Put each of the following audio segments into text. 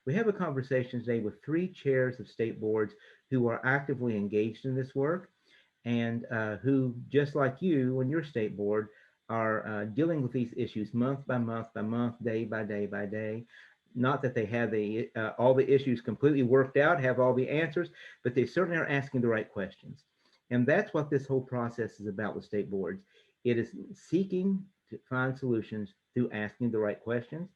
We have a conversation today with three chairs of state boards who are actively engaged in this work and who, just like you on your state board, are dealing with these issues month by month by month, day by day by day. Not that they have all the issues completely worked out, have all the answers, but they certainly are asking the right questions. And that's what this whole process is about with state boards. It is seeking to find solutions through asking the right questions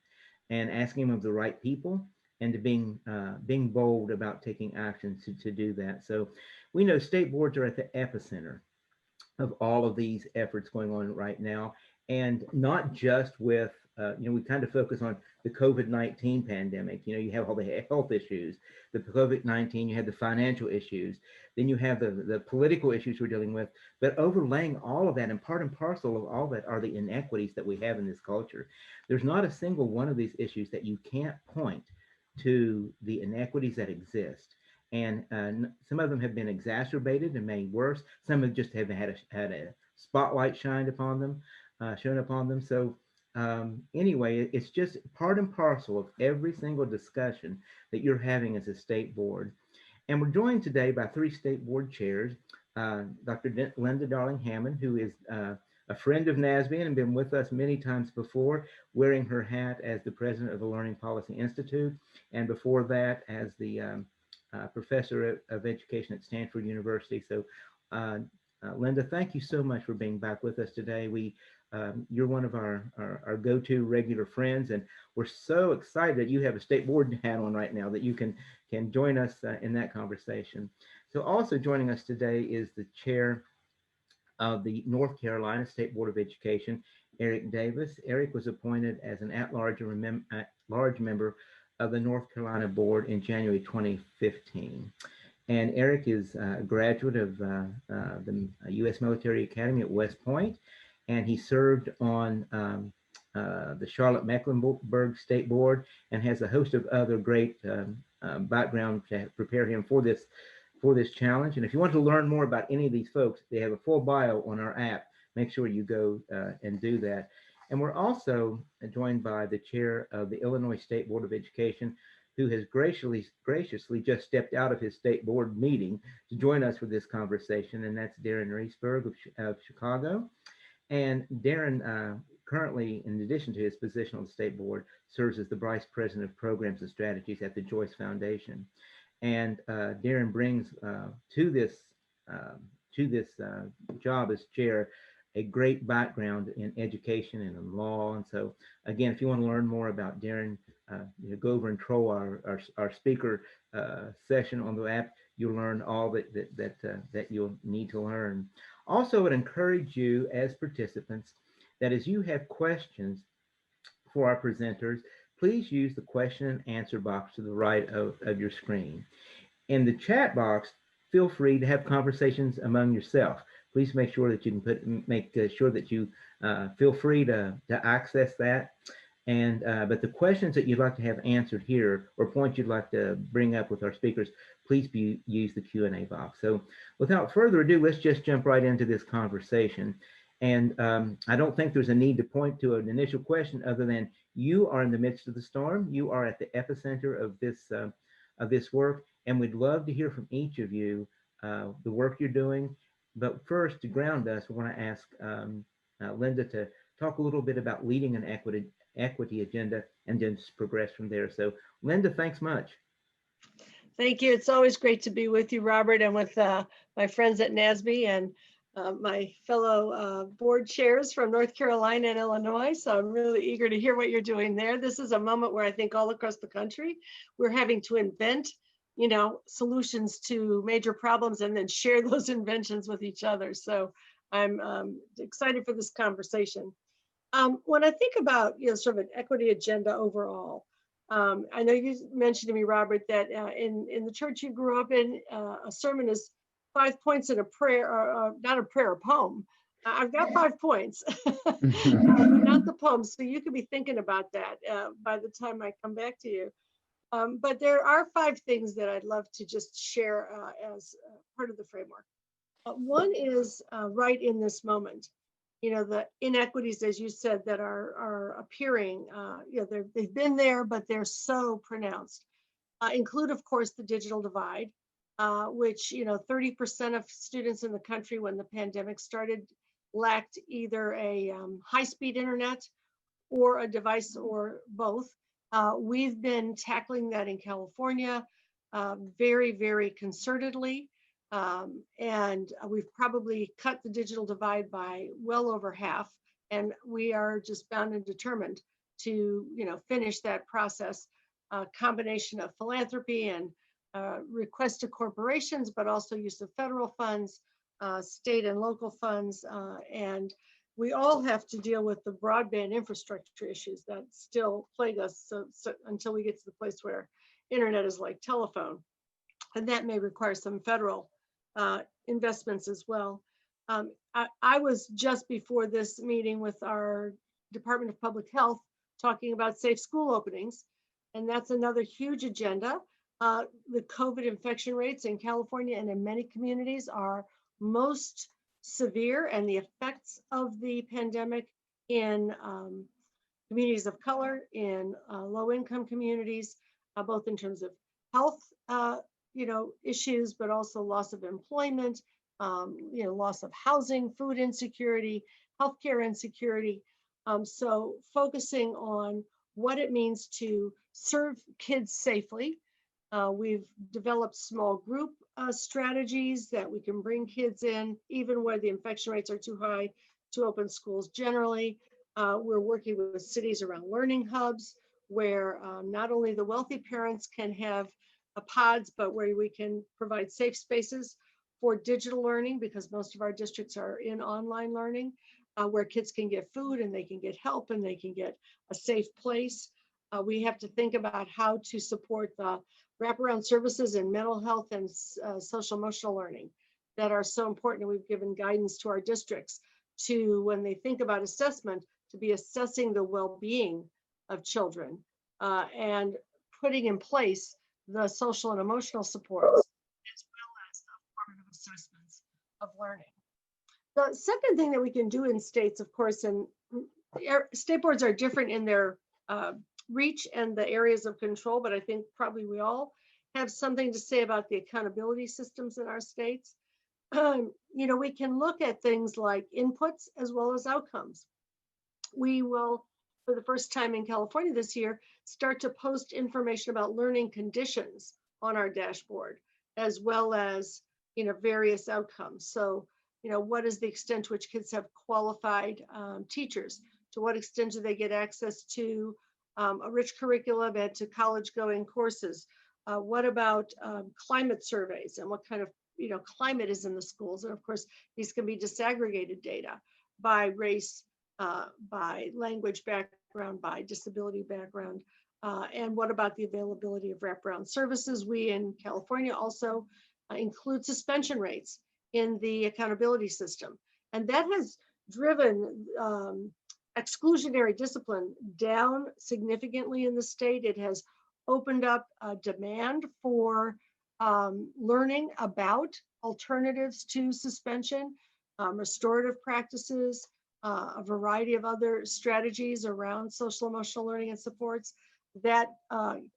and asking them of the right people and to being bold about taking action to do that. So we know state boards are at the epicenter of all of these efforts going on right now, and not just with we kind of focus on the COVID-19 pandemic. You have all the health issues, the COVID-19, you have the financial issues, then you have the political issues we're dealing with, but overlaying all of that and part and parcel of all that are the inequities that we have in this culture. There's not a single one of these issues that you can't point to the inequities that exist. And some of them have been exacerbated and made worse. Some have just had a spotlight shown upon them. So anyway, it's just part and parcel of every single discussion that you're having as a state board. And we're joined today by three state board chairs, Dr. Linda Darling-Hammond, who is a friend of NASBE and been with us many times before, wearing her hat as the president of the Learning Policy Institute, and before that as the professor of education at Stanford University. So Linda, thank you so much for being back with us today. You're one of our go-to regular friends, and we're so excited that you have a state board hat on right now that you can join us in that conversation. So also joining us today is the chair of the North Carolina State Board of Education, Eric Davis. Eric was appointed as an at-large member of the North Carolina Board in January 2015. And Eric is a graduate of the U.S. Military Academy at West Point, and he served on the Charlotte-Mecklenburg State Board and has a host of other great background to prepare him for this challenge. And if you want to learn more about any of these folks, they have a full bio on our app. Make sure you go and do that. And we're also joined by the chair of the Illinois State Board of Education, who has graciously just stepped out of his state board meeting to join us for this conversation, and that's Darren Reesberg of Chicago. And Darren currently, in addition to his position on the state board, serves as the vice president of programs and strategies at the Joyce Foundation. And Darren brings to this job as chair a great background in education and in law. And so, again, if you want to learn more about Darren, go over and troll our speaker session on the app. You'll learn all that you'll need to learn. Also, I would encourage you as participants that as you have questions for our presenters, please use the question and answer box to the right of your screen. In the chat box, feel free to have conversations among yourself. Please make sure that you can make sure that you feel free to access that. And but the questions that you'd like to have answered here or points you'd like to bring up with our speakers, please use the Q&A box. So without further ado, let's just jump right into this conversation. And I don't think there's a need to point to an initial question other than you are in the midst of the storm. You are at the epicenter of this work, and we'd love to hear from each of you the work you're doing. But first, to ground us, we want to ask Linda to talk a little bit about leading an equity agenda and then just progress from there. So Linda, thanks much. Thank you. It's always great to be with you, Robert, and with my friends at NASBE and my fellow board chairs from North Carolina and Illinois. So I'm really eager to hear what you're doing there. This is a moment where I think all across the country, we're having to invent solutions to major problems and then share those inventions with each other. So I'm excited for this conversation. When I think about, sort of an equity agenda overall, I know you mentioned to me, Robert, that in the church you grew up in, a sermon is 5 points in a prayer, or not a prayer, a poem. I've got 5 points, but not the poem. So you could be thinking about that by the time I come back to you. But there are 5 things that I'd love to just share as part of the framework. One is right in this moment, the inequities, as you said, that are appearing, they've been there, but they're so pronounced. include, of course, the digital divide, which 30% of students in the country when the pandemic started lacked either a high-speed internet or a device or both. We've been tackling that in California very, very concertedly. And we've probably cut the digital divide by well over half. And we are just bound and determined to, finish that process. A combination of philanthropy and requests to corporations, but also use of federal funds, state and local funds, and we all have to deal with the broadband infrastructure issues that still plague us so until we get to the place where internet is like telephone. And that may require some federal investments as well. I was just before this meeting with our Department of Public Health talking about safe school openings, and that's another huge agenda. The COVID infection rates in California and in many communities are most severe, and the effects of the pandemic in communities of color, in low-income communities, both in terms of health, issues, but also loss of employment, loss of housing, food insecurity, healthcare insecurity. So focusing on what it means to serve kids safely. We've developed small group strategies that we can bring kids in, even where the infection rates are too high to open schools generally. We're working with cities around learning hubs, where not only the wealthy parents can have pods, but where we can provide safe spaces for digital learning, because most of our districts are in online learning, where kids can get food and they can get help and they can get a safe place. We have to think about how to support the wraparound services in mental health and social emotional learning that are so important. And we've given guidance to our districts to, when they think about assessment, to be assessing the well-being of children and putting in place the social and emotional supports, as well as the formative assessments of learning. The second thing that we can do in states, of course, and state boards are different in their reach and the areas of control, but I think probably we all have something to say about the accountability systems in our states. We can look at things like inputs as well as outcomes. We will, for the first time in California this year, start to post information about learning conditions on our dashboard, as well as various outcomes. So what is the extent to which kids have qualified teachers? To what extent do they get access to a rich curriculum and to college-going courses? What about climate surveys and what kind of climate is in the schools? And of course, these can be disaggregated data by race, by language background, by disability background. And what about the availability of wraparound services? We in California also include suspension rates in the accountability system. And that has driven exclusionary discipline down significantly in the state. It has opened up a demand for learning about alternatives to suspension, restorative practices, a variety of other strategies around social emotional learning and supports that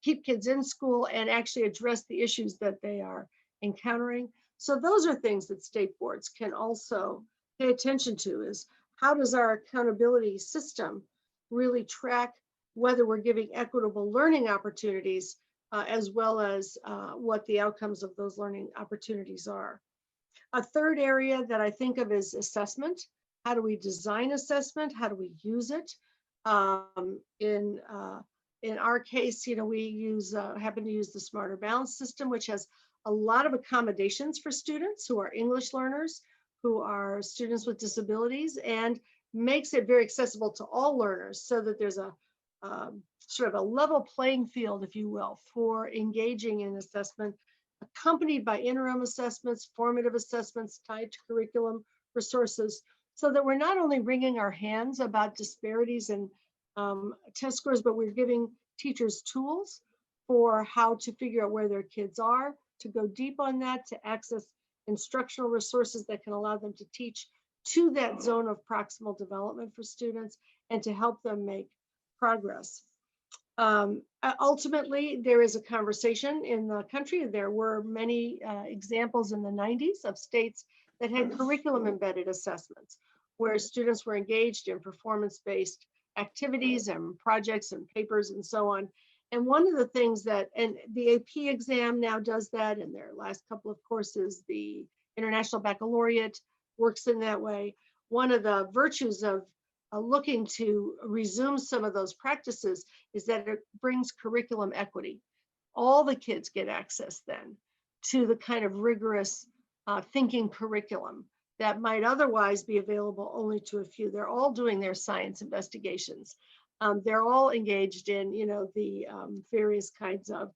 keep kids in school and actually address the issues that they are encountering. So those are things that state boards can also pay attention to, is how does our accountability system really track whether we're giving equitable learning opportunities as well as what the outcomes of those learning opportunities are. A third area that I think of is assessment. How do we design assessment? How do we use it? In our case, we happen to use the Smarter Balance system, which has a lot of accommodations for students who are English learners, who are students with disabilities, and makes it very accessible to all learners, so that there's a sort of a level playing field, if you will, for engaging in assessment, accompanied by interim assessments, formative assessments tied to curriculum resources, so that we're not only wringing our hands about disparities in test scores, but we're giving teachers tools for how to figure out where their kids are, to go deep on that, to access instructional resources that can allow them to teach to that zone of proximal development for students and to help them make progress. Ultimately, there is a conversation in the country. There were many examples in the 90s of states that had curriculum embedded assessments where students were engaged in performance-based activities and projects and papers and so on. And one of the things that, and the AP exam now does that in their last couple of courses, the International Baccalaureate works in that way. One of the virtues of looking to resume some of those practices is that it brings curriculum equity. All the kids get access then to the kind of rigorous thinking curriculum that might otherwise be available only to a few. They're all doing their science investigations. They're all engaged in, the various kinds of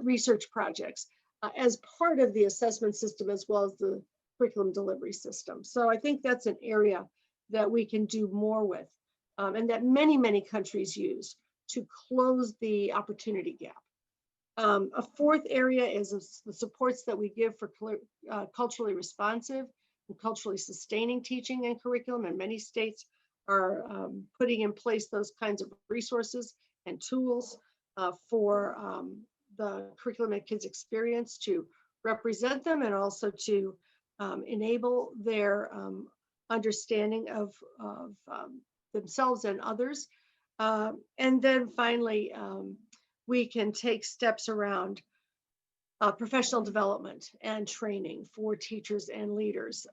research projects as part of the assessment system as well as the curriculum delivery system. So I think that's an area that we can do more with, and that many, many countries use to close the opportunity gap. A fourth area is the supports that we give for culturally responsive and culturally sustaining teaching and curriculum, and many states are putting in place those kinds of resources and tools for the curriculum and kids experience to represent them and also to enable their understanding of themselves and others. And then finally, we can take steps around professional development and training for teachers and leaders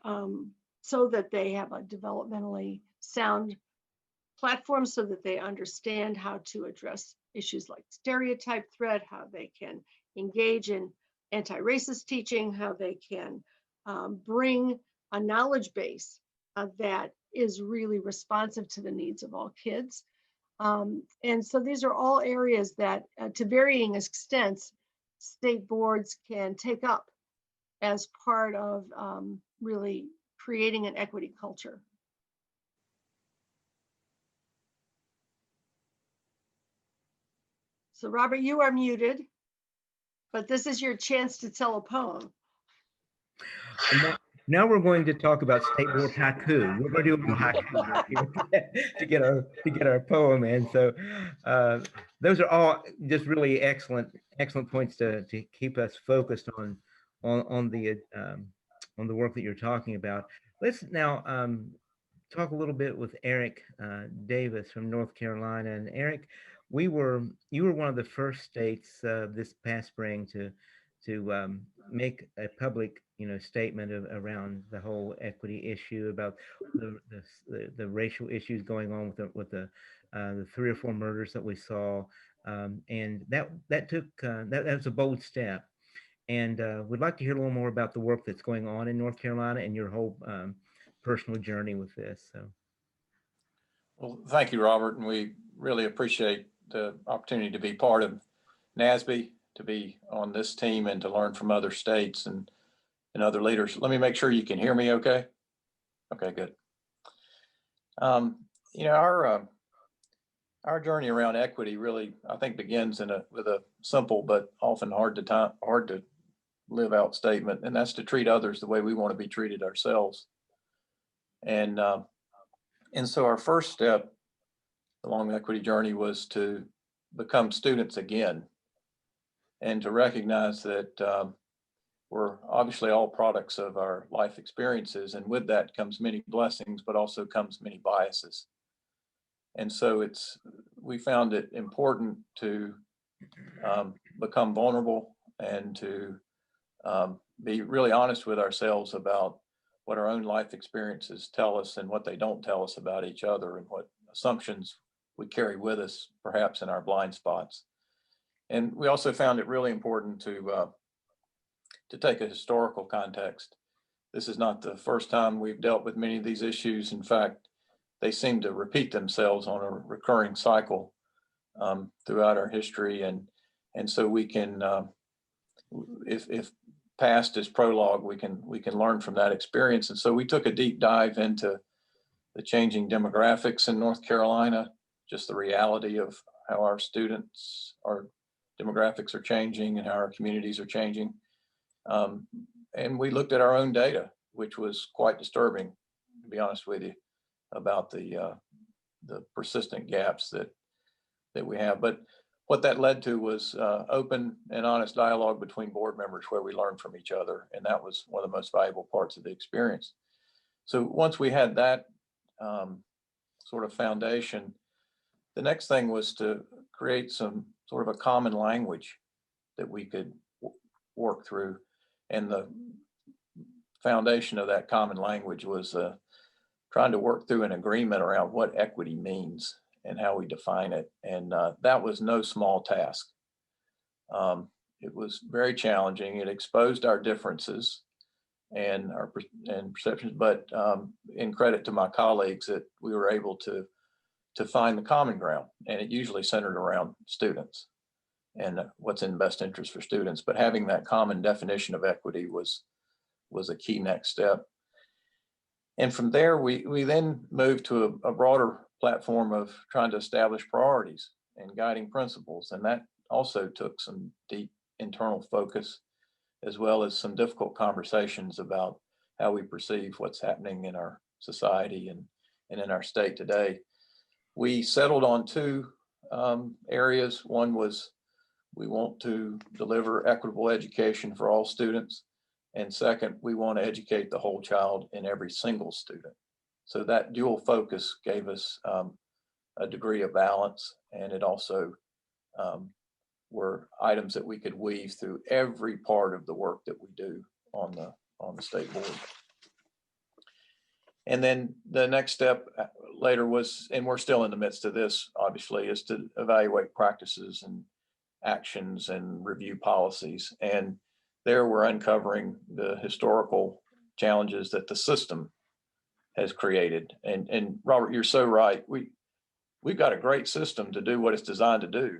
so that they have a developmentally sound platform so that they understand how to address issues like stereotype threat, how they can engage in anti-racist teaching, how they can bring a knowledge base that is really responsive to the needs of all kids. And so these are all areas that, to varying extents, state boards can take up as part of really creating an equity culture. So Robert, you are muted, but this is your chance to tell a poem. Now we're going to talk about state board haiku. We're going to do a little haiku to get our poem in. So those are all just really excellent points to keep us focused on the work that you're talking about. Let's now talk a little bit with Eric Davis from North Carolina. And Eric, you were one of the first states this past spring to make a public statement around the whole equity issue, about the racial issues going on with the 3 or 4 murders that we saw, and that was a bold step. And we'd like to hear a little more about the work that's going on in North Carolina and your whole personal journey with this. So, well, thank you, Robert, and we really appreciate the opportunity to be part of NASBE, to be on this team, and to learn from other states and other leaders. Let me make sure you can hear me okay. Okay, good. Our journey around equity really, I think, begins with a simple but often hard to live out statement, and that's to treat others the way we want to be treated ourselves. And so our first step along the equity journey was to become students again, and to recognize that we're obviously all products of our life experiences, and with that comes many blessings, but also comes many biases. And so we found it important to become vulnerable and to be really honest with ourselves about what our own life experiences tell us and what they don't tell us about each other, and what assumptions we carry with us, perhaps in our blind spots. And we also found it really important to take a historical context. This is not the first time we've dealt with many of these issues. In fact, they seem to repeat themselves on a recurring cycle throughout our history. And so we can, if past is prologue, we can learn from that experience. And so we took a deep dive into the changing demographics in North Carolina, just the reality of how our demographics are changing and how our communities are changing. And we looked at our own data, which was quite disturbing, to be honest with you, about the persistent gaps that we have. But what that led to was open and honest dialogue between board members where we learned from each other. And that was one of the most valuable parts of the experience. So once we had that sort of foundation, the next thing was to create some sort of a common language that we could work through. And the foundation of that common language was trying to work through an agreement around what equity means and how we define it. And that was no small task. It was very challenging. It exposed our differences and our perceptions, but in credit to my colleagues that we were able to find the common ground, and it usually centered around students and what's in best interest for students. But having that common definition of equity was a key next step. And from there, we then moved to a broader platform of trying to establish priorities and guiding principles. And that also took some deep internal focus, as well as some difficult conversations about how we perceive what's happening in our society and in our state today. We settled on two areas. One was we want to deliver equitable education for all students. And second, we want to educate the whole child in every single student. So that dual focus gave us a degree of balance, and it also were items that we could weave through every part of the work that we do on the state board. And then the next step later was, and we're still in the midst of this, obviously, is to evaluate practices and actions and review policies. And there we're uncovering the historical challenges that the system has created. And Robert, you're so right. We've got a great system to do what it's designed to do.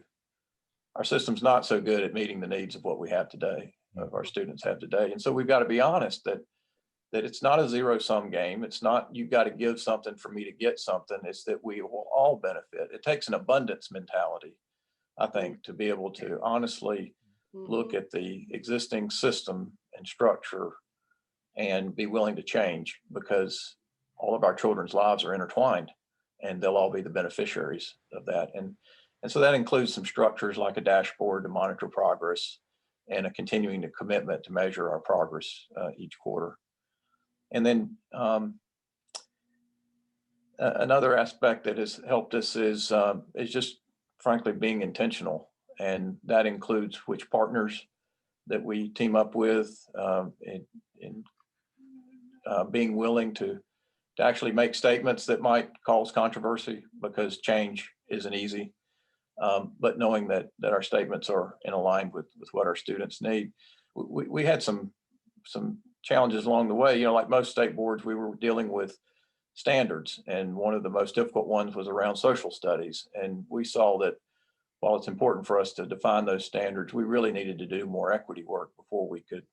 Our system's not so good at meeting the needs of what we have today, of our students have today. And so we've got to be honest that it's not a zero-sum game. It's not, you've got to give something for me to get something. It's that we will all benefit. It takes an abundance mentality, I think, to be able to honestly look at the existing system and structure and be willing to change, because all of our children's lives are intertwined and they'll all be the beneficiaries of that. And so that includes some structures like a dashboard to monitor progress and a continuing commitment to measure our progress each quarter. And then another aspect that has helped us is just frankly being intentional, and that includes which partners that we team up with, and being willing to actually make statements that might cause controversy, because change isn't easy, but knowing that our statements are in aligned with what our students need. We had some challenges along the way. You know, like most state boards, we were dealing with standards, and one of the most difficult ones was around social studies. And we saw that while it's important for us to define those standards, we really needed to do more equity work before we could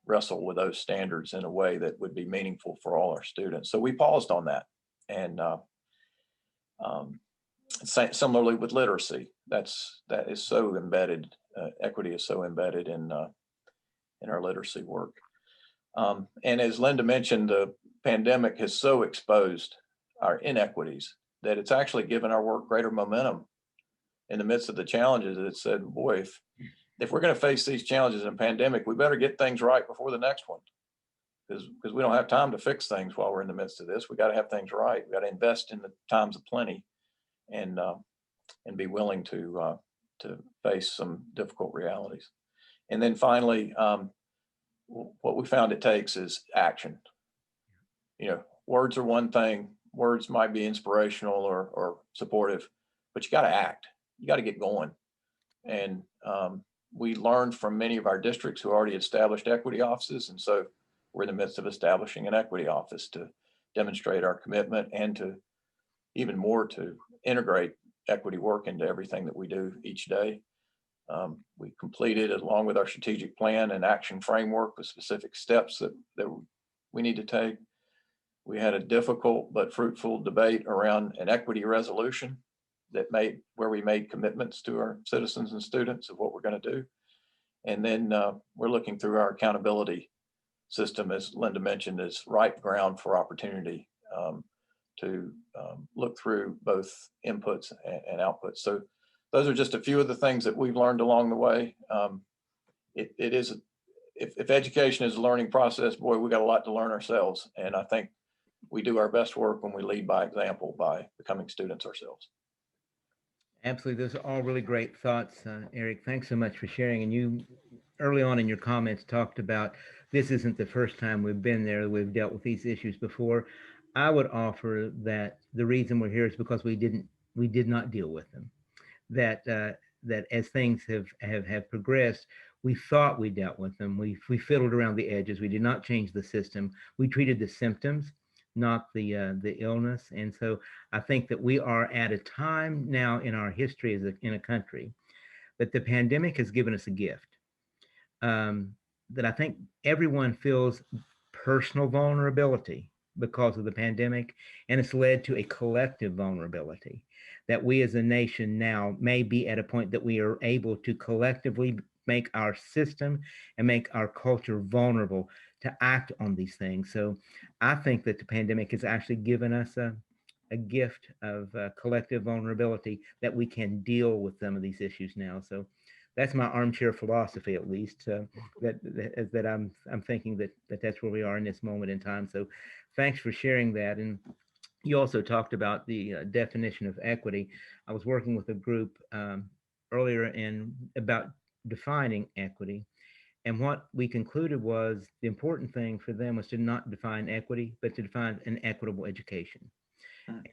wrestle with those standards in a way that would be meaningful for all our students. So we paused on that. And similarly with literacy, that is so embedded. Equity is so embedded in our literacy work. And as Linda mentioned, the pandemic has so exposed our inequities that it's actually given our work greater momentum in the midst of the challenges. It said, boy, if we're going to face these challenges in a pandemic, we better get things right before the next one, because we don't have time to fix things while we're in the midst of this. We got to have things right. We got to invest in the times of plenty, and be willing to face some difficult realities. And then finally, what we found it takes is action. You know, words are one thing. Words might be inspirational or supportive, but you got to act. You got to get going. And we learned from many of our districts who already established equity offices. And so we're in the midst of establishing an equity office to demonstrate our commitment, and to even more to integrate equity work into everything that we do each day. We completed, along with our strategic plan and action framework, with specific steps that we need to take. We had a difficult but fruitful debate around an equity resolution where we made commitments to our citizens and students of what we're going to do. And then we're looking through our accountability system, as Linda mentioned, as ripe ground for opportunity to look through both inputs and outputs. So those are just a few of the things that we've learned along the way. It is, if education is a learning process, boy, we got a lot to learn ourselves. And I think we do our best work when we lead by example by becoming students ourselves. Absolutely. Those are all really great thoughts, Eric. Thanks so much for sharing. And you, early on in your comments, talked about this isn't the first time we've been there. We've dealt with these issues before. I would offer that the reason we're here is because we did not deal with them. That as things have progressed, we thought we dealt with them. We fiddled around the edges. We did not change the system. We treated the symptoms, not the illness. And so I think that we are at a time now in our history in a country that the pandemic has given us a gift, that I think everyone feels personal vulnerability because of the pandemic, and it's led to a collective vulnerability that we as a nation now may be at a point that we are able to collectively make our system and make our culture vulnerable to act on these things. So I think that the pandemic has actually given us a gift of collective vulnerability that we can deal with some of these issues now. So that's my armchair philosophy, at least, that I'm thinking that that's where we are in this moment in time. So thanks for sharing that. And you also talked about the definition of equity. I was working with a group earlier about defining equity. And what we concluded was the important thing for them was to not define equity, but to define an equitable education.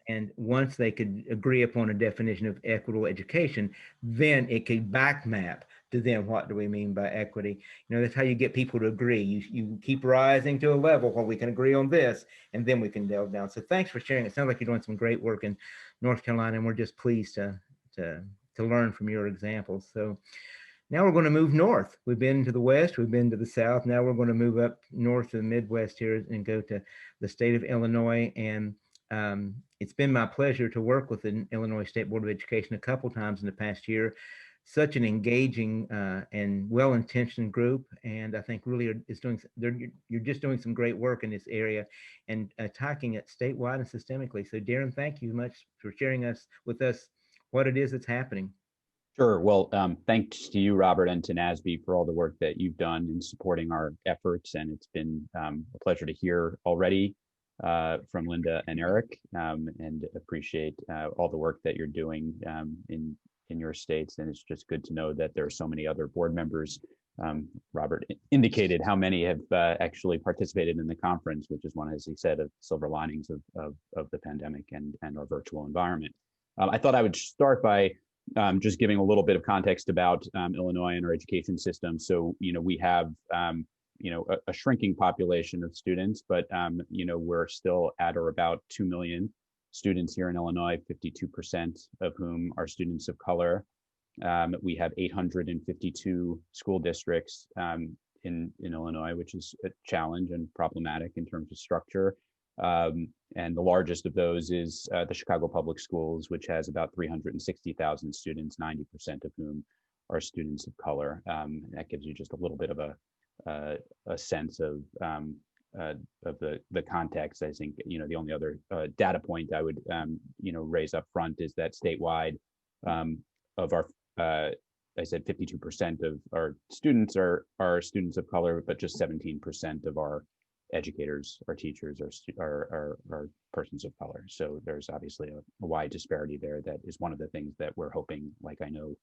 And once they could agree upon a definition of equitable education, then it could back map to them, what do we mean by equity? You know, that's how you get people to agree. You keep rising to a level where we can agree on this, and then we can delve down. So thanks for sharing. It sounds like you're doing some great work in North Carolina, and we're just pleased to learn from your examples. So now we're going to move north. We've been to the west, we've been to the south. Now we're going to move up north to the Midwest here and go to the state of Illinois. And it's been my pleasure to work with the Illinois State Board of Education a couple times in the past year. Such an engaging and well-intentioned group, and I think really you're just doing some great work in this area and attacking it statewide and systemically. So Darren, thank you much for sharing with us what it is that's happening. Sure. Well, thanks to you, Robert, and to NASBE for all the work that you've done in supporting our efforts. And it's been a pleasure to hear already from Linda and Eric, and appreciate all the work that you're doing in your states. And it's just good to know that there are so many other board members. Robert indicated how many have actually participated in the conference, which is one, as he said, of silver linings of the pandemic and our virtual environment. I thought I would start by just giving a little bit of context about Illinois and our education system. So, we have, a shrinking population of students, but, we're still at or about 2 million students here in Illinois, 52% of whom are students of color. We have 852 school districts in Illinois, which is a challenge and problematic in terms of structure. And the largest of those is the Chicago Public Schools, which has about 360,000 students, 90% of whom are students of color. That gives you just a little bit of a sense of the context. I think, the only other data point I would, raise up front is that statewide of our, I said 52% of our students are students of color, but just 17% of our educators, our teachers, are persons of color. So there's obviously a wide disparity there. That is one of the things that we're hoping, like I know,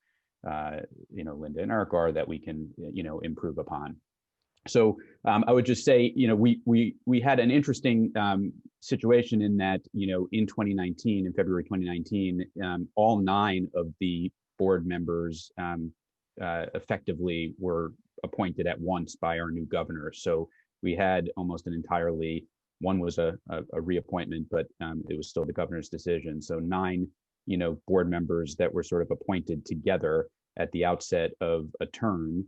Linda and Eric are, that we can, improve upon. So I would just say, we had an interesting situation in that, in 2019, in February 2019, all 9 of the board members effectively were appointed at once by our new governor. So we had almost an entirely, one was a reappointment, but it was still the governor's decision. So 9, board members that were sort of appointed together at the outset of a term,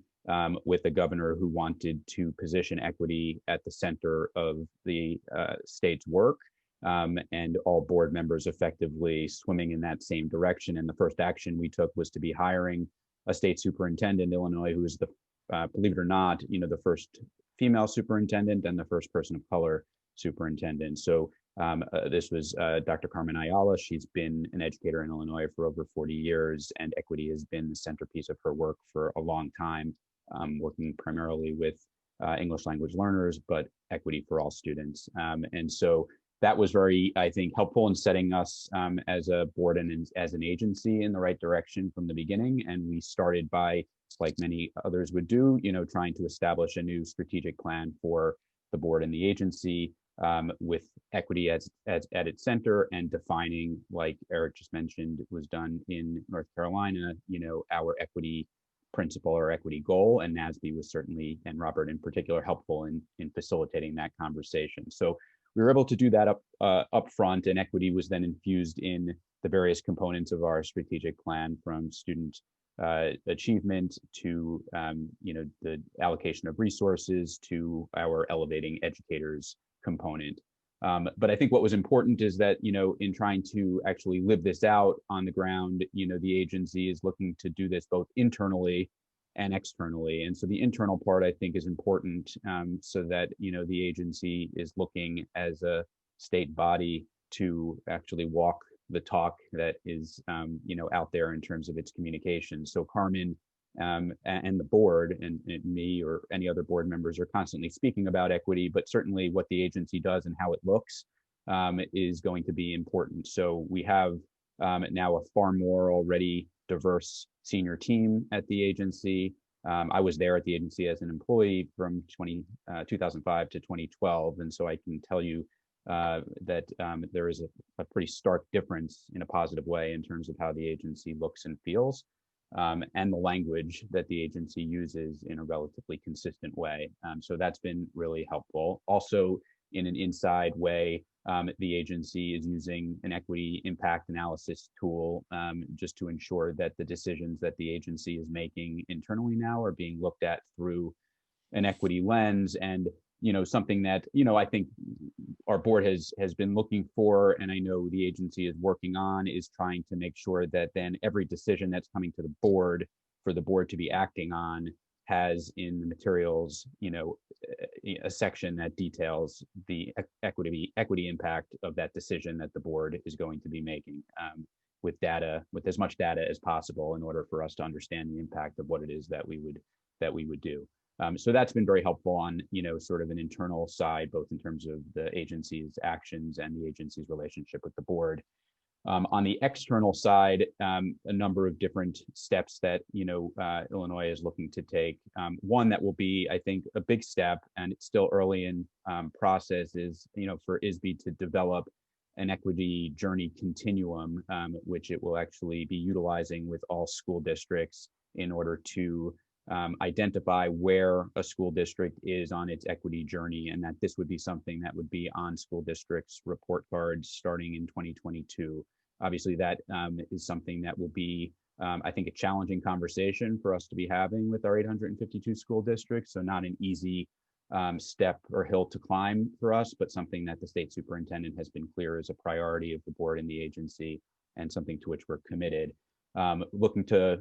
with a governor who wanted to position equity at the center of the state's work, and all board members effectively swimming in that same direction. And the first action we took was to be hiring a state superintendent in Illinois, who is the, believe it or not, the first female superintendent and the first person of color superintendent. So This was Dr. Carmen Ayala. She's been an educator in Illinois for over 40 years, and equity has been the centerpiece of her work for a long time, working primarily with English language learners, but equity for all students. And so that was very, I think, helpful in setting us as a board and as an agency in the right direction from the beginning. And we started by, like many others would do, trying to establish a new strategic plan for the board and the agency, with equity at its center, and defining, like Eric just mentioned, was done in North Carolina, our equity principle or equity goal, and NASBE was certainly, and Robert in particular, helpful in facilitating that conversation. So we were able to do that up front, and equity was then infused in the various components of our strategic plan, from student achievement to the allocation of resources to our elevating educators component. But I think what was important is that, in trying to actually live this out on the ground, the agency is looking to do this both internally and externally. And so the internal part, I think, is important, so that, the agency is looking as a state body to actually walk the talk that is, out there in terms of its communication. So Carmen and the board and me or any other board members are constantly speaking about equity, but certainly what the agency does and how it looks is going to be important. So we have now a far more already diverse senior team at the agency. I was there at the agency as an employee from 2005 to 2012. And so I can tell you that there is a pretty stark difference in a positive way in terms of how the agency looks and feels. And the language that the agency uses in a relatively consistent way. So that's been really helpful. Also, in an inside way, the agency is using an equity impact analysis tool just to ensure that the decisions that the agency is making internally now are being looked at through an equity lens. And something that I think our board has been looking for, and I know the agency is working on, is trying to make sure that then every decision that's coming to the board for the board to be acting on has in the materials, a section that details the equity impact of that decision that the board is going to be making, with as much data as possible, in order for us to understand the impact of what it is that we would do. So that's been very helpful on, sort of an internal side, both in terms of the agency's actions and the agency's relationship with the board. On the external side, a number of different steps that, Illinois is looking to take. One that will be, I think, a big step, and it's still early in process, is, for ISBE to develop an equity journey continuum, which it will actually be utilizing with all school districts in order to identify where a school district is on its equity journey, and that this would be something that would be on school districts' report cards starting in 2022. Obviously, that is something that will be, I think, a challenging conversation for us to be having with our 852 school districts. So not an easy step or hill to climb for us, but something that the state superintendent has been clear is a priority of the board and the agency, and something to which we're committed. Looking to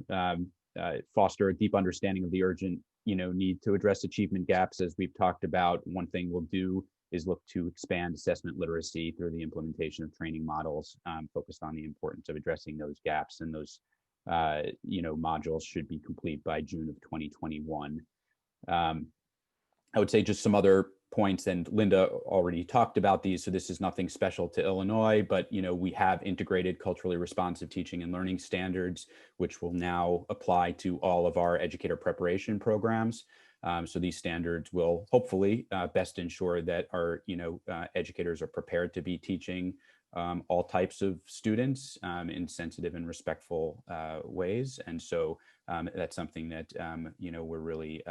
foster a deep understanding of the urgent, need to address achievement gaps, as we've talked about. One thing we'll do is look to expand assessment literacy through the implementation of training models focused on the importance of addressing those gaps, and those, modules should be complete by June of 2021. I would say just some other points, and Linda already talked about these, so this is nothing special to Illinois, but we have integrated culturally responsive teaching and learning standards, which will now apply to all of our educator preparation programs. So these standards will hopefully best ensure that our educators are prepared to be teaching all types of students in sensitive and respectful ways. And so that's something that, we're really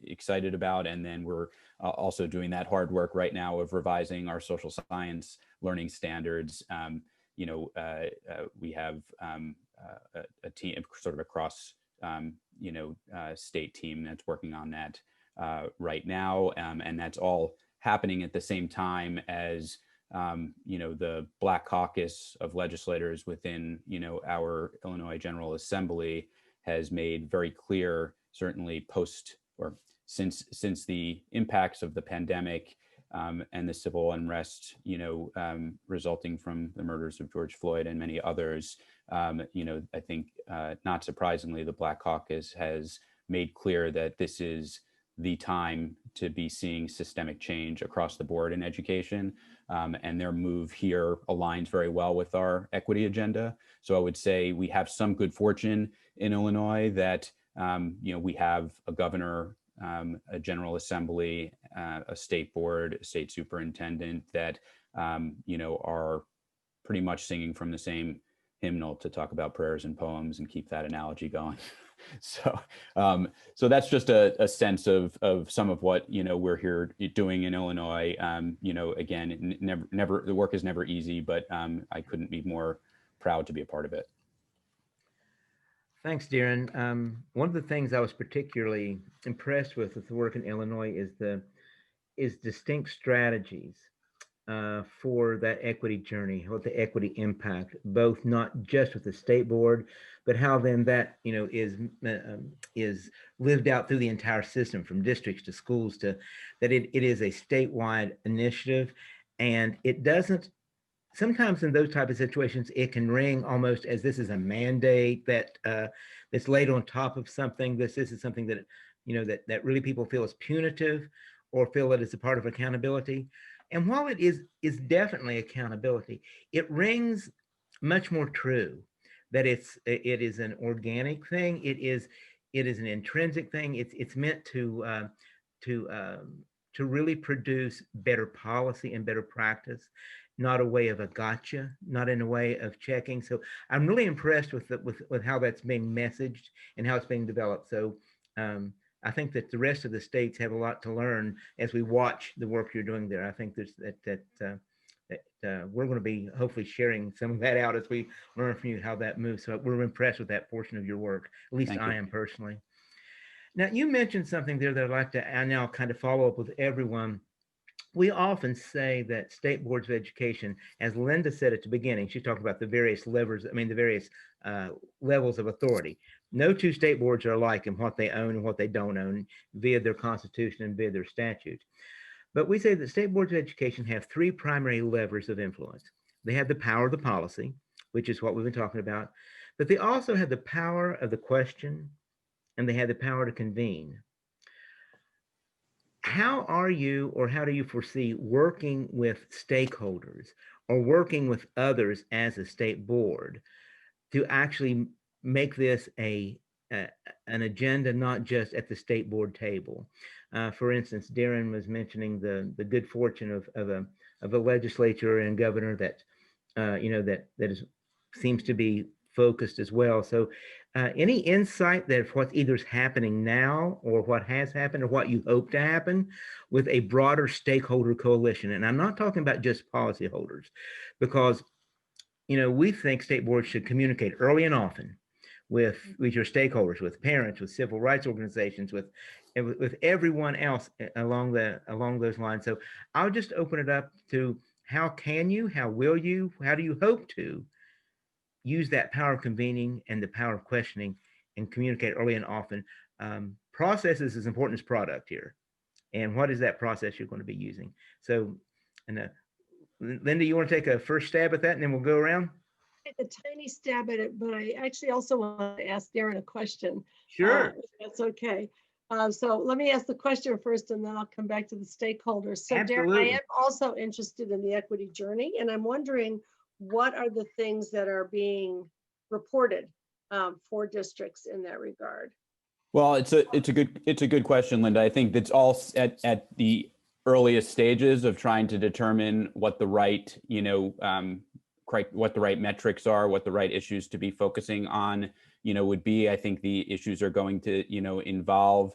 excited about. And then we're also doing that hard work right now of revising our social science learning standards. We have a team sort of across, state team that's working on that right now. And that's all happening at the same time as the Black Caucus of legislators within, our Illinois General Assembly has made very clear, certainly since the impacts of the pandemic and the civil unrest, resulting from the murders of George Floyd and many others. I think not surprisingly, the Black Caucus has made clear that this is the time to be seeing systemic change across the board in education. And their move here aligns very well with our equity agenda. So I would say we have some good fortune in Illinois that, we have a governor, a general assembly, a state board, a state superintendent that, are pretty much singing from the same hymnal, to talk about prayers and poems and keep that analogy going. So that's just a sense of some of what we're here doing in Illinois. Again, never the work is never easy, but I couldn't be more proud to be a part of it. Thanks, Darren. One of the things I was particularly impressed with the work in Illinois is distinct strategies for that equity journey, what the equity impact, both not just with the state board, but how then that is lived out through the entire system, from districts to schools, to that it is a statewide initiative. And it doesn't, sometimes in those type of situations, it can ring almost as this is a mandate that that's laid on top of something. This is something that that really people feel is punitive, or feel it is a part of accountability. And while it is definitely accountability, it rings much more true that it is an organic thing. It is an intrinsic thing. It's meant to really produce better policy and better practice, not a way of a gotcha, not in a way of checking. So I'm really impressed with how that's being messaged and how it's being developed. So I think that the rest of the states have a lot to learn as we watch the work you're doing there. I think there's that we're going to be hopefully sharing some of that out as we learn from you how that moves. So we're impressed with that portion of your work. At least I am personally. Now, you mentioned something there that I'd like to now kind of follow up with everyone. We often say that state boards of education, as Linda said at the beginning, she talked about the various levers, the various levels of authority. No two state boards are alike in what they own and what they don't own via their constitution and via their statutes. But we say that state boards of education have three primary levers of influence. They have the power of the policy, which is what we've been talking about, but they also have the power of the question, and they have the power to convene. How are you, or how do you foresee working with stakeholders or working with others as a state board to actually make this an agenda, not just at the state board table? For instance, Darren was mentioning the good fortune of a legislature and governor that seems to be focused as well. So any insight that what's either happening now, or what has happened, or what you hope to happen with a broader stakeholder coalition? And I'm not talking about just policyholders, because we think state boards should communicate early and often with your stakeholders, with parents, with civil rights organizations, with everyone else along those lines. So I'll just open it up to how will you, how do you hope to use that power of convening and the power of questioning and communicate early and often? Process is as important as product here. And what is that process you're going to be using? So, and Linda, you want to take a first stab at that, and then we'll go around? Take a tiny stab at it, but I actually also want to ask Darren a question. Sure. If that's okay. So let me ask the question first, and then I'll come back to the stakeholders. So Absolutely. Darren, I am also interested in the equity journey, and I'm wondering, what are the things that are being reported for districts in that regard? Well, it's a good question, Linda. I think that's all at the earliest stages of trying to determine what the right what the right metrics are, what the right issues to be focusing on would be. I think the issues are going to involve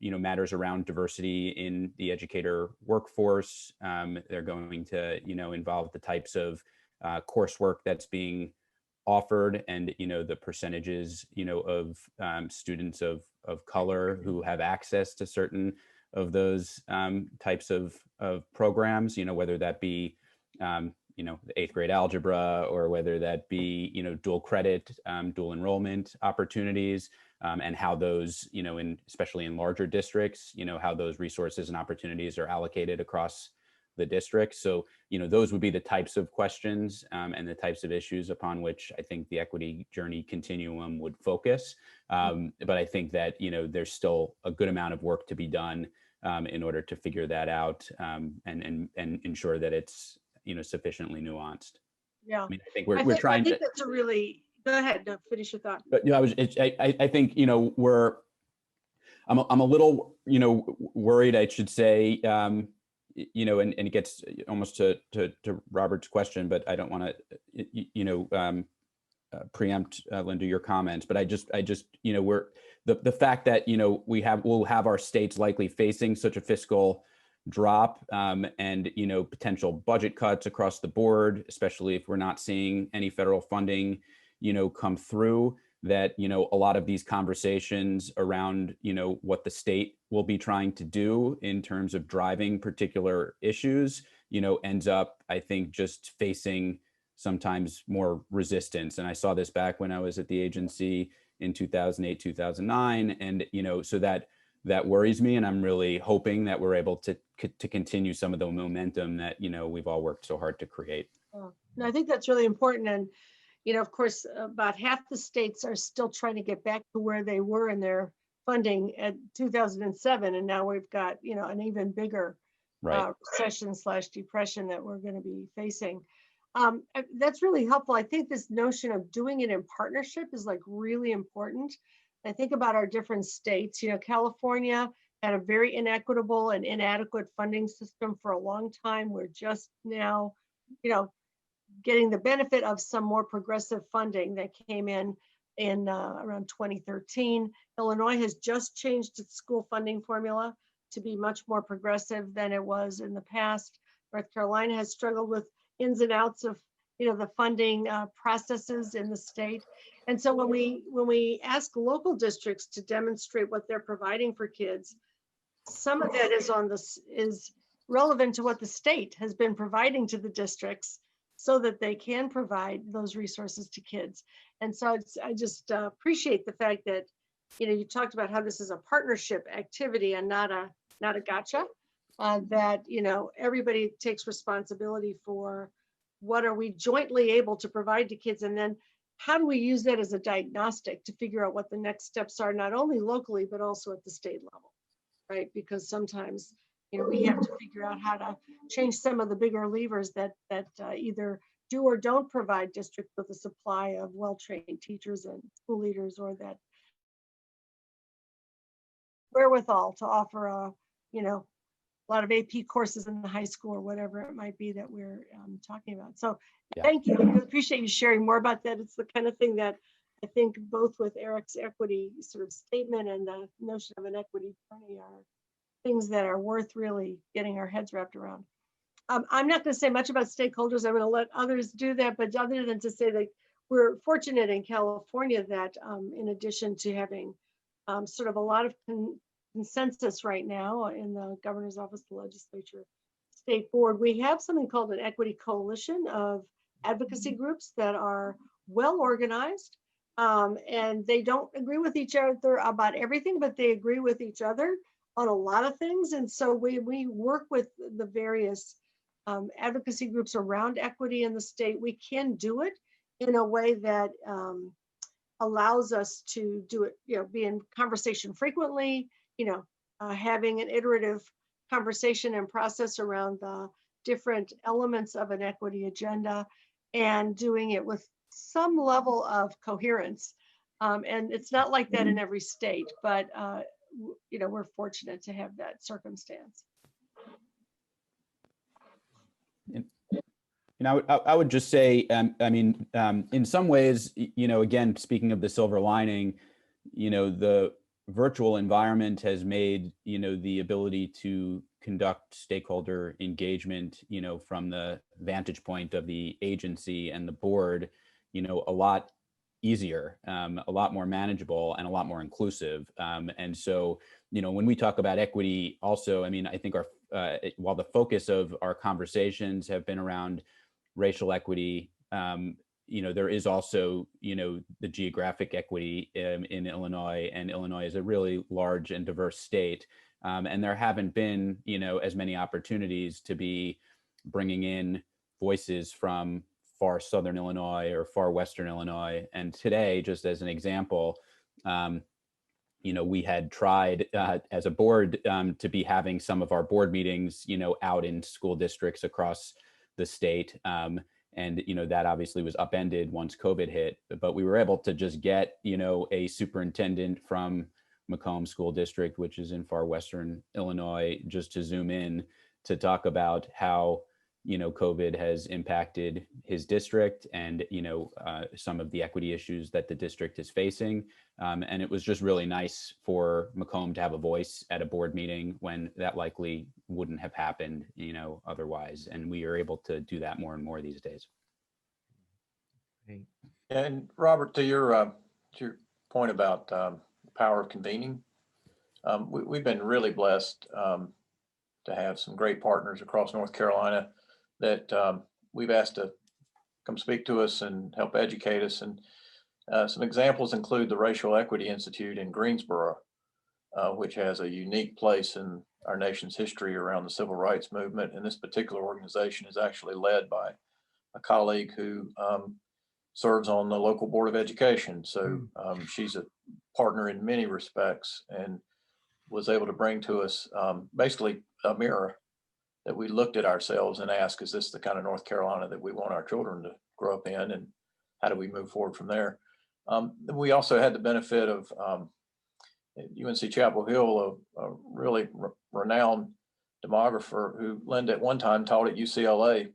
matters around diversity in the educator workforce. They're going to involve the types of coursework that's being offered, and the percentages of students of color who have access to certain of those types of programs, whether that be the 8th grade algebra, or whether that be dual credit, dual enrollment opportunities. and how those, especially in larger districts, how those resources and opportunities are allocated across the district. So, those would be the types of questions and the types of issues upon which I think the equity journey continuum would focus. But I think that, there's still a good amount of work to be done in order to figure that out and ensure that it's, sufficiently nuanced. Yeah. I mean, I think we're trying to. That's a really, go ahead, no, finish your thought. But I think, I'm a little, worried, I should say, and it gets almost to Robert's question, but I don't want to, preempt Linda, your comments, but I just, we're the fact that, we'll have our states likely facing such a fiscal drop and, potential budget cuts across the board, especially if we're not seeing any federal funding, come through, that, a lot of these conversations around, what the state will be trying to do in terms of driving particular issues, ends up, I think, just facing sometimes more resistance. And I saw this back when I was at the agency in 2008, 2009. And, so that worries me. And I'm really hoping that we're able to continue some of the momentum that, we've all worked so hard to create. No, I think that's really important. And, of course, about half the states are still trying to get back to where they were in their funding at 2007. And now we've got, an even bigger recession/depression that we're going to be facing. That's really helpful. I think this notion of doing it in partnership is like really important. I think about our different states. California had a very inequitable and inadequate funding system for a long time. We're just now, getting the benefit of some more progressive funding that came in around 2013. Illinois has just changed its school funding formula to be much more progressive than it was in the past. North Carolina has struggled with ins and outs of the funding processes in the state. And so when we ask local districts to demonstrate what they're providing for kids, some of that is relevant to what the state has been providing to the districts so that they can provide those resources to kids. And so I just appreciate the fact that you talked about how this is a partnership activity and not a gotcha. That everybody takes responsibility for what are we jointly able to provide to kids, and then how do we use that as a diagnostic to figure out what the next steps are, not only locally but also at the state level, right? Because sometimes we have to figure out how to change some of the bigger levers that either do or don't provide districts with a supply of well-trained teachers and school leaders, or that wherewithal to offer a lot of AP courses in the high school or whatever it might be that we're talking about. So Thank you. I appreciate you sharing more about that. It's the kind of thing that I think both with Eric's equity sort of statement and the notion of an equity journey are things that are worth really getting our heads wrapped around. I'm not going to say much about stakeholders. I'm going to let others do that, but other than to say that we're fortunate in California that in addition to having sort of a lot of consensus right now in the governor's office, the legislature, state board, we have something called an equity coalition of advocacy groups that are well organized, and they don't agree with each other about everything, but they agree with each other on a lot of things. And so we work with the various advocacy groups around equity in the state. We can do it in a way that allows us to do it, be in conversation frequently, having an iterative conversation and process around the different elements of an equity agenda, and doing it with some level of coherence. And it's not like that in every state, but we're fortunate to have that circumstance. I would just say, in some ways, again, speaking of the silver lining, the virtual environment has made, the ability to conduct stakeholder engagement, from the vantage point of the agency and the board, a lot easier, a lot more manageable, and a lot more inclusive. And so, when we talk about equity also, I think while the focus of our conversations have been around racial equity, there is also, the geographic equity in Illinois, and Illinois is a really large and diverse state. And there haven't been, as many opportunities to be bringing in voices from far Southern Illinois or far Western Illinois. And today, just as an example, we had tried as a board to be having some of our board meetings, out in school districts across the state. And, that obviously was upended once COVID hit, but we were able to just get, a superintendent from Macomb School District, which is in far Western Illinois, just to zoom in to talk about how, COVID has impacted his district and, some of the equity issues that the district is facing. And it was just really nice for Macomb to have a voice at a board meeting when that likely wouldn't have happened, otherwise. And we are able to do that more and more these days. Great. And Robert, to your point about power of convening, we've been really blessed to have some great partners across North Carolina that we've asked to come speak to us and help educate us. And some examples include the Racial Equity Institute in Greensboro, which has a unique place in our nation's history around the civil rights movement. And this particular organization is actually led by a colleague who serves on the local board of education. So she's a partner in many respects and was able to bring to us basically a mirror that we looked at ourselves and asked, is this the kind of North Carolina that we want our children to grow up in? And how do we move forward from there? We also had the benefit of UNC Chapel Hill, a really renowned demographer who Linda at one time taught at UCLA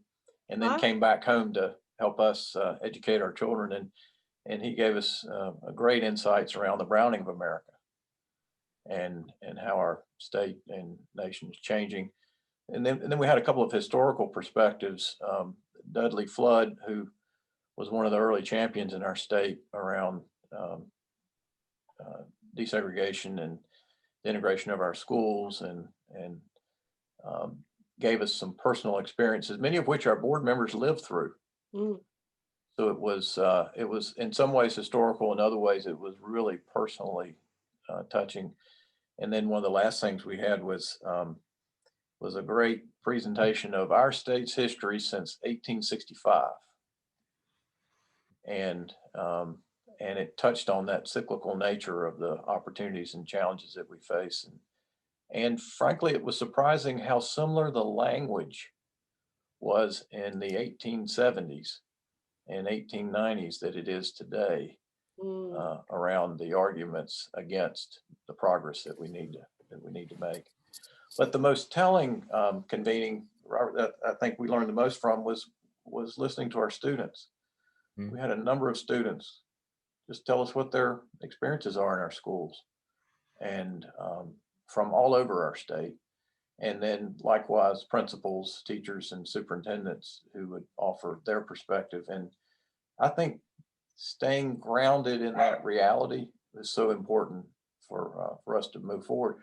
and then came back home to help us educate our children. And he gave us a great insights around the browning of America and how our state and nation is changing. And then we had a couple of historical perspectives. Dudley Flood, who was one of the early champions in our state around desegregation and the integration of our schools, and gave us some personal experiences, many of which our board members lived through. So it was in some ways historical, in other ways it was really personally touching. And then one of the last things we had was a great presentation of our state's history since 1865. And it touched on that cyclical nature of the opportunities and challenges that we face. And frankly, it was surprising how similar the language was in the 1870s and 1890s that it is today around the arguments against the progress that we need to make. But the most telling convening, Robert, that I think we learned the most from was listening to our students. We had a number of students just tell us what their experiences are in our schools, and from all over our state. And then likewise, principals, teachers, and superintendents who would offer their perspective. And I think staying grounded in that reality is so important for us to move forward.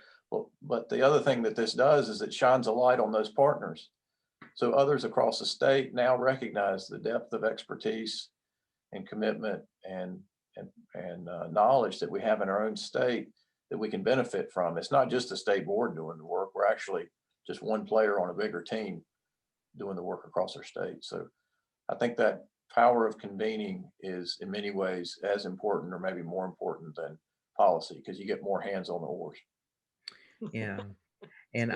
But the other thing that this does is it shines a light on those partners. So others across the state now recognize the depth of expertise and commitment and knowledge that we have in our own state that we can benefit from. It's not just the state board doing the work. We're actually just one player on a bigger team doing the work across our state. So I think that power of convening is in many ways as important or maybe more important than policy, because you get more hands on the oars. Yeah. And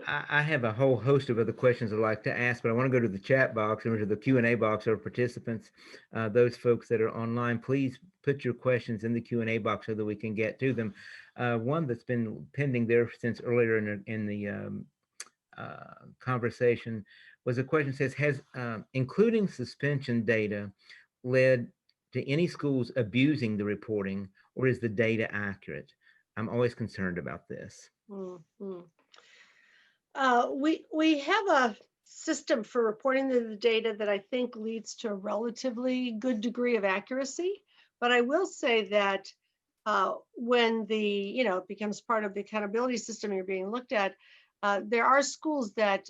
I have a whole host of other questions I'd like to ask, but I want to go to the chat box and to the Q&A box of participants. Those folks that are online, please put your questions in the Q&A box so that we can get to them. One that's been pending there since earlier in the conversation was a question that says, has including suspension data led to any schools abusing the reporting, or is the data accurate? I'm always concerned about this. We have a system for reporting the data that I think leads to a relatively good degree of accuracy. But I will say that when it becomes part of the accountability system you're being looked at, there are schools that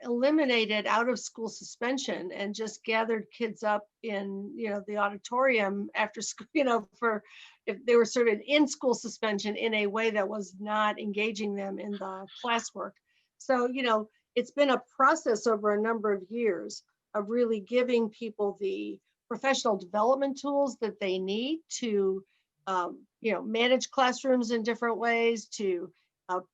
eliminated out of school suspension and just gathered kids up in, the auditorium after school, for if they were sort of in school suspension in a way that was not engaging them in the classwork. So, it's been a process over a number of years of really giving people the professional development tools that they need to, manage classrooms in different ways, to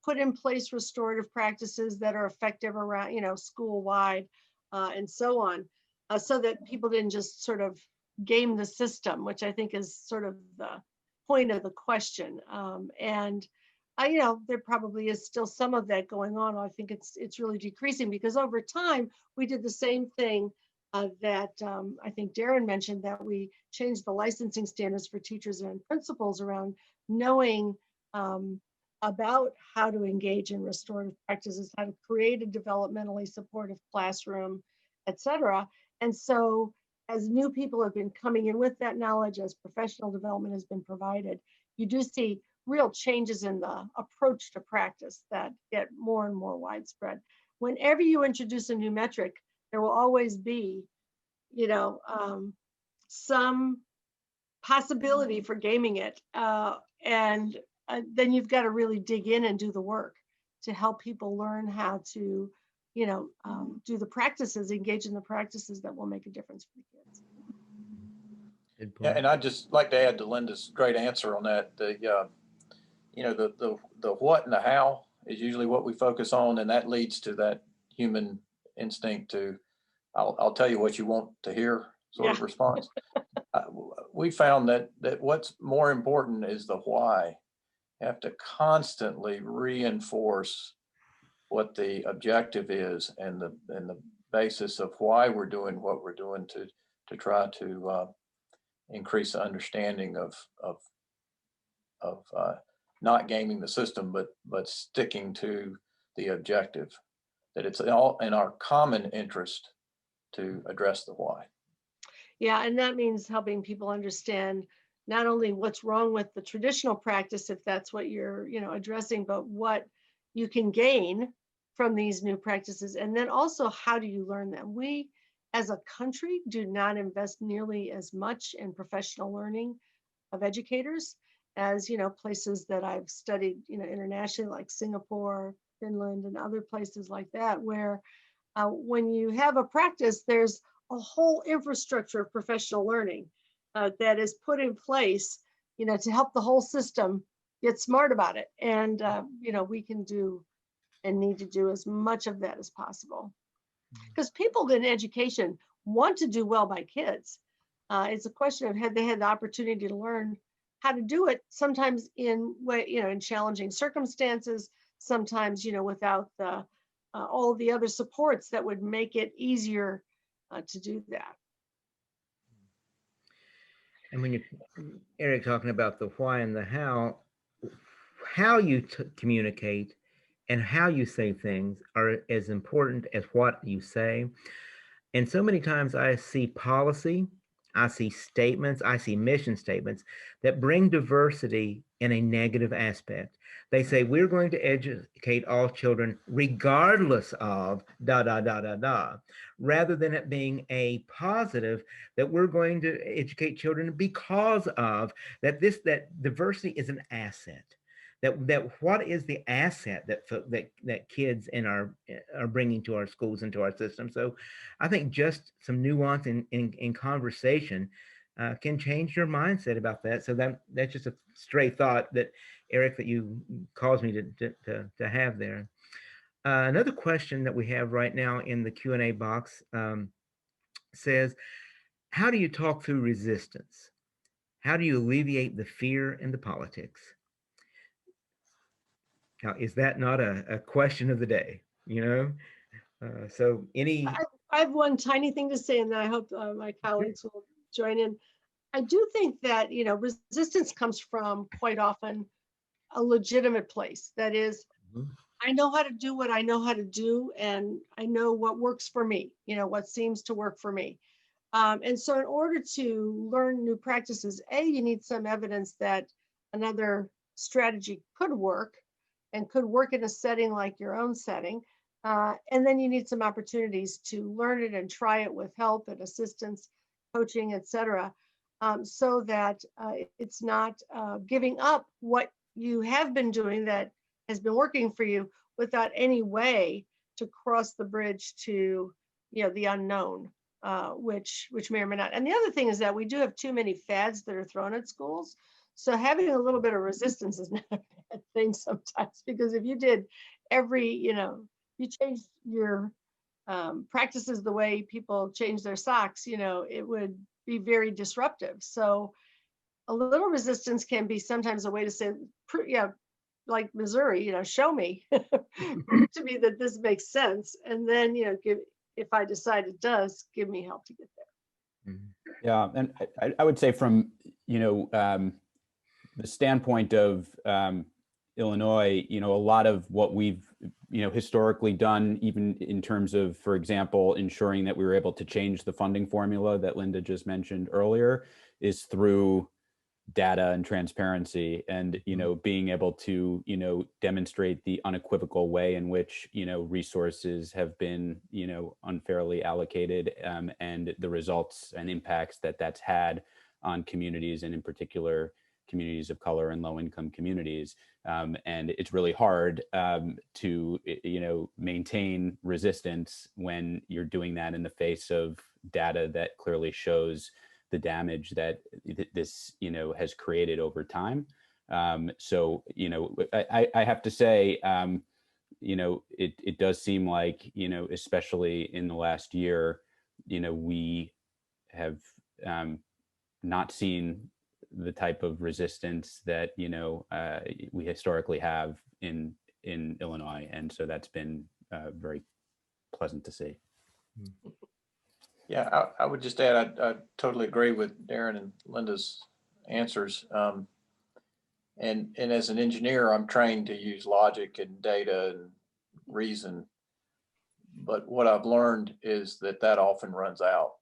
put in place restorative practices that are effective around, school-wide, and so on, so that people didn't just sort of game the system, which I think is sort of the point of the question. And there probably is still some of that going on. I think it's really decreasing because over time we did the same thing that I think Darren mentioned, that we changed the licensing standards for teachers and principals around knowing about how to engage in restorative practices, how to create a developmentally supportive classroom, et cetera. And so as new people have been coming in with that knowledge, as professional development has been provided, you do see real changes in the approach to practice that get more and more widespread. Whenever you introduce a new metric, there will always be, some possibility for gaming it. And then you've got to really dig in and do the work to help people learn how to, do the practices, engage in the practices that will make a difference for the kids. Yeah, and I'd just like to add to Linda's great answer on that. The what and the how is usually what we focus on, and that leads to that human instinct to, I'll tell you what you want to hear sort of response. We found that what's more important is the why. You have to constantly reinforce what the objective is and the basis of why we're doing what we're doing to try to increase the understanding of not gaming the system, but sticking to the objective, that it's all in our common interest to address the why. Yeah, and that means helping people understand not only what's wrong with the traditional practice, if that's what you're, addressing, but what you can gain from these new practices. And then also, how do you learn them? We, as a country, do not invest nearly as much in professional learning of educators as, places that I've studied, internationally, like Singapore, Finland, and other places like that, where when you have a practice, there's a whole infrastructure of professional learning that is put in place, to help the whole system get smart about it. And, we can do and need to do as much of that as possible. Because people in education want to do well by kids. It's a question of had they had the opportunity to learn how to do it, sometimes in in challenging circumstances, sometimes, without the all the other supports that would make it easier to do that. And when Eric, talking about the why and the how you communicate and how you say things are as important as what you say. And so many times I see policy, I see statements, I see mission statements that bring diversity in a negative aspect. They say, we're going to educate all children regardless of da, da, da, da, da, rather than it being a positive that we're going to educate children because of that diversity is an asset. That what is the asset that kids are bringing to our schools and to our system. So I think just some nuance in conversation can change your mindset about that. So that's just a stray thought that, Eric, that you caused me to have there. Another question that we have right now in the Q&A box says, how do you talk through resistance? How do you alleviate the fear in the politics? Now, is that not a question of the day? So any... I have one tiny thing to say, and then I hope my colleagues will join in. I do think that, resistance comes from quite often a legitimate place. That is, I know how to do what I know how to do, and I know what works for me, what seems to work for me. And so in order to learn new practices, you need some evidence that another strategy could work. and could work in a setting like your own setting. And then you need some opportunities to learn it and try it with help and assistance, coaching, etc., so that it's not giving up what you have been doing that has been working for you without any way to cross the bridge to, the unknown, which may or may not. And the other thing is that we do have too many fads that are thrown at schools. So having a little bit of resistance is not a bad thing sometimes, because if you did you changed your practices the way people change their socks, it would be very disruptive. So a little resistance can be sometimes a way to say, like Missouri, show me, prove to me that this makes sense. And then, if I decide it does, give me help to get there. Yeah, and I would say from, the standpoint of Illinois, a lot of what we've, historically done, even in terms of, for example, ensuring that we were able to change the funding formula that Linda just mentioned earlier, is through data and transparency, and being able to demonstrate the unequivocal way in which resources have been unfairly allocated, and the results and impacts that that's had on communities, and in particular communities of color and low-income communities. And it's really hard to maintain resistance when you're doing that in the face of data that clearly shows the damage that this has created over time. So I have to say, it does seem like, especially in the last year, we have not seen the type of resistance that we historically have in Illinois, and so that's been very pleasant to see. Yeah, I would just add, I totally agree with Darren and Linda's answers. And as an engineer, I'm trained to use logic and data and reason, but what I've learned is that often runs out,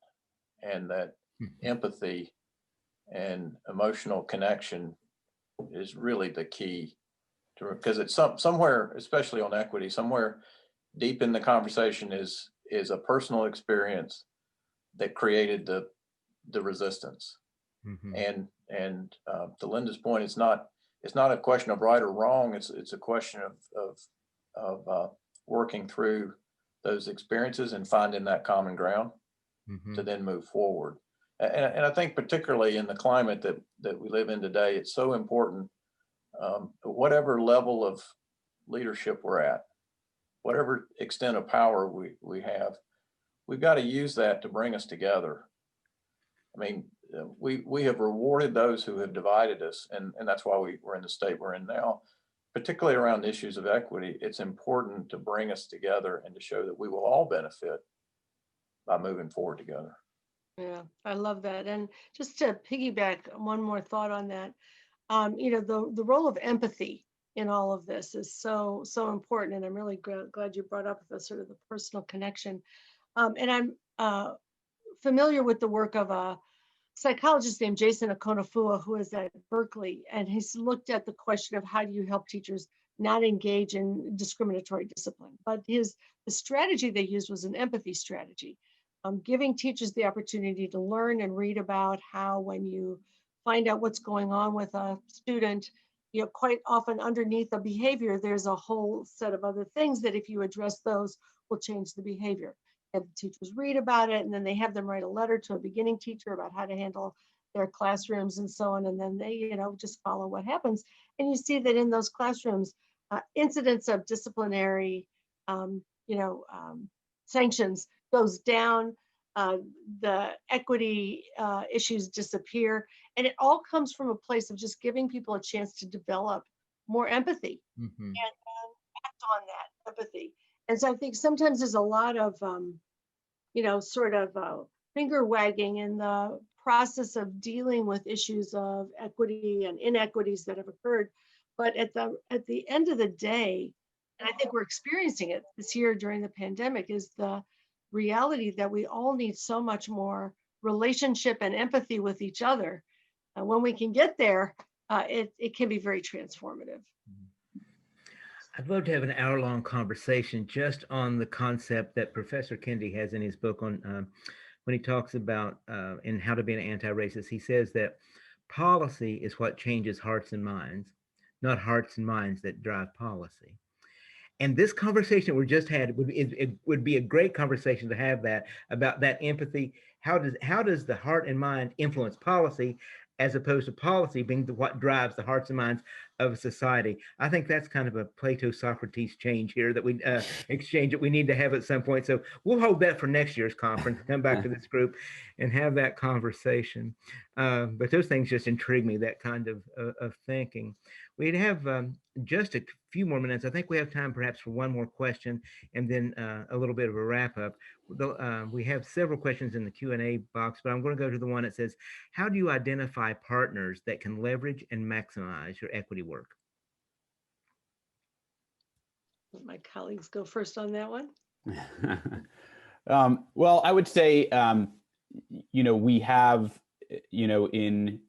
and that empathy and emotional connection is really the key to, because it's somewhere, especially on equity, somewhere deep in the conversation is a personal experience that created the resistance. And to Linda's point, it's not a question of right or wrong. It's a question of working through those experiences and finding that common ground to then move forward. And I think particularly in the climate that we live in today, it's so important, whatever level of leadership we're at, whatever extent of power we have, we've got to use that to bring us together. I mean, we have rewarded those who have divided us, and that's why we're in the state we're in now, particularly around issues of equity. It's important to bring us together and to show that we will all benefit by moving forward together. Yeah, I love that. And just to piggyback one more thought on that, the role of empathy in all of this is so important. And I'm really glad you brought up the sort of the personal connection. And I'm familiar with the work of a psychologist named Jason Okonofua, who is at Berkeley, and he's looked at the question of how do you help teachers not engage in discriminatory discipline. But the strategy they used was an empathy strategy. Giving teachers the opportunity to learn and read about how, when you find out what's going on with a student, quite often underneath a behavior, there's a whole set of other things that if you address those will change the behavior. Have the teachers read about it, and then they have them write a letter to a beginning teacher about how to handle their classrooms and so on. And then they, just follow what happens. And you see that in those classrooms, incidents of disciplinary, sanctions goes down, the equity issues disappear, and it all comes from a place of just giving people a chance to develop more empathy and act on that empathy. And so I think sometimes there's a lot of, finger wagging in the process of dealing with issues of equity and inequities that have occurred. But at the end of the day, and I think we're experiencing it this year during the pandemic, is the reality that we all need so much more relationship and empathy with each other. When we can get there, it can be very transformative. I'd love to have an hour-long conversation just on the concept that Professor Kendi has in his book on when he talks about in How to Be an Anti-Racist. He says that policy is what changes hearts and minds, not hearts and minds that drive policy. And this conversation we just had it would be a great conversation to have that about that empathy. How does the heart and mind influence policy, as opposed to policy being what drives the hearts and minds of a society? I think that's kind of a Plato-Socrates change here that we exchange that we need to have at some point. So we'll hold that for next year's conference. Come back to this group and have that conversation. But those things just intrigue me. That kind of thinking. We'd have just a few more minutes. I think we have time perhaps for one more question and then a little bit of a wrap up. We have several questions in the Q&A box, but I'm going to go to the one that says, how do you identify partners that can leverage and maximize your equity work? Let my colleagues go first on that one. Well, I would say, we have, in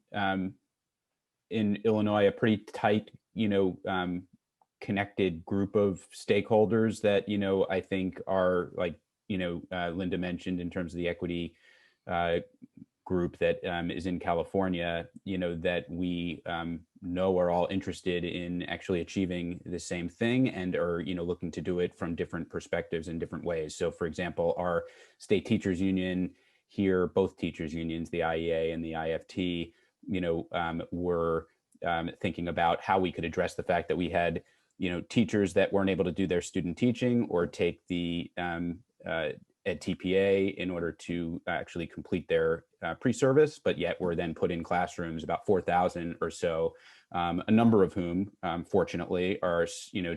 Illinois, a pretty tight, connected group of stakeholders that, I think are like, Linda mentioned in terms of the equity group that is in California, that we know are all interested in actually achieving the same thing and are, looking to do it from different perspectives in different ways. So for example, our state teachers union here, both teachers unions, the IEA and the IFT, were thinking about how we could address the fact that we had, teachers that weren't able to do their student teaching or take the Ed TPA in order to actually complete their pre-service, but yet were then put in classrooms, about 4,000 or so, a number of whom, fortunately, are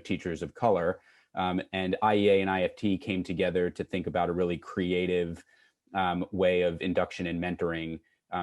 teachers of color. And IEA and IFT came together to think about a really creative way of induction and mentoring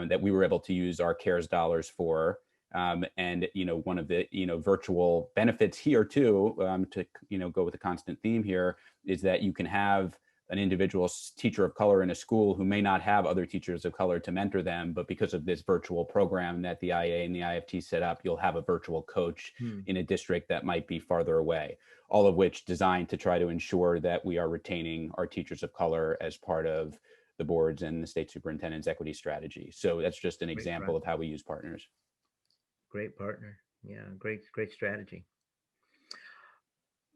that we were able to use our CARES dollars for. And one of the virtual benefits here too, to go with the constant theme here, is that you can have an individual teacher of color in a school who may not have other teachers of color to mentor them, but because of this virtual program that the IA and the IFT set up, you'll have a virtual coach in a district that might be farther away, all of which designed to try to ensure that we are retaining our teachers of color as part of the board's and the state superintendent's equity strategy. So that's just an example of how we use partners. Great partner. Yeah, great strategy.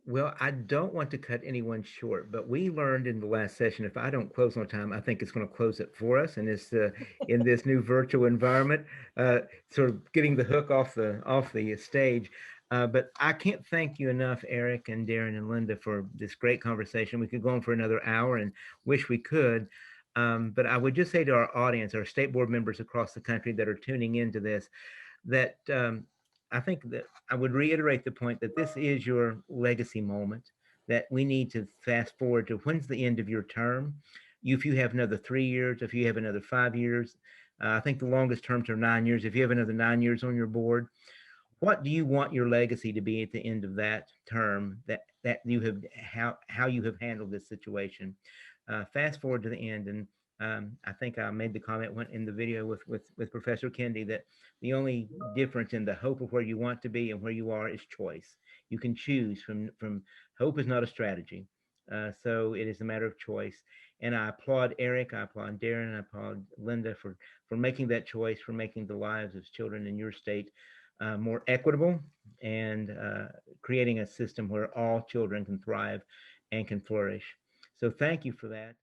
Well, I don't want to cut anyone short, but we learned in the last session, if I don't close on time, I think it's going to close it for us. And it's in this new virtual environment, sort of getting the hook off the stage. But I can't thank you enough, Eric and Darren and Linda, for this great conversation. We could go on for another hour and wish we could. But I would just say to our audience, our state board members across the country that are tuning into this, that I think that I would reiterate the point that this is your legacy moment, that we need to fast forward to when's the end of your term. If you have another 3 years, if you have another 5 years, I think the longest terms are 9 years. If you have another 9 years on your board, what do you want your legacy to be at the end of that term, that you have, how you have handled this situation? Fast forward to the end. And I think I made the comment in the video with Professor Kendi that the only difference in the hope of where you want to be and where you are is choice. You can choose from hope is not a strategy. So it is a matter of choice. And I applaud Eric, I applaud Darren, I applaud Linda for making that choice, for making the lives of children in your state more equitable and creating a system where all children can thrive and can flourish. So thank you for that.